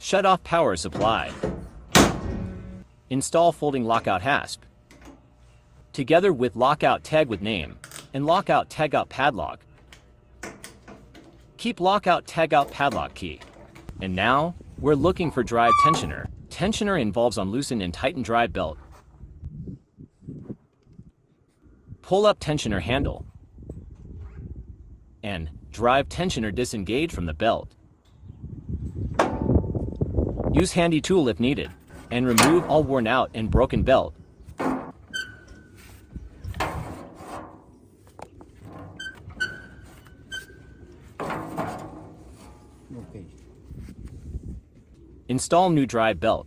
Shut off power supply. Install folding lockout hasp. Together with lockout tag with name and lockout tagout padlock. Keep lockout tagout padlock key. And now, we're looking for drive tensioner. Tensioner involves unloosen and tighten drive belt. Pull up tensioner handle. And drive tensioner disengage from the belt. Use handy tool if needed, and remove all worn out and broken belt. Okay. Install new drive belt.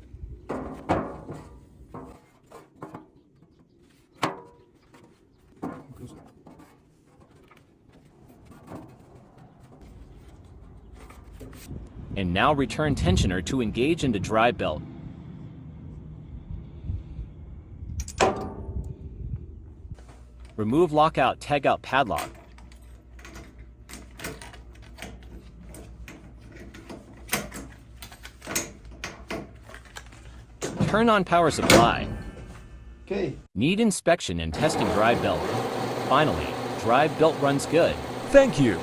And now return tensioner to engage into drive belt. Remove lockout tagout padlock. Turn on power supply. Okay. Need inspection and testing drive belt. Finally, drive belt runs good. Thank you.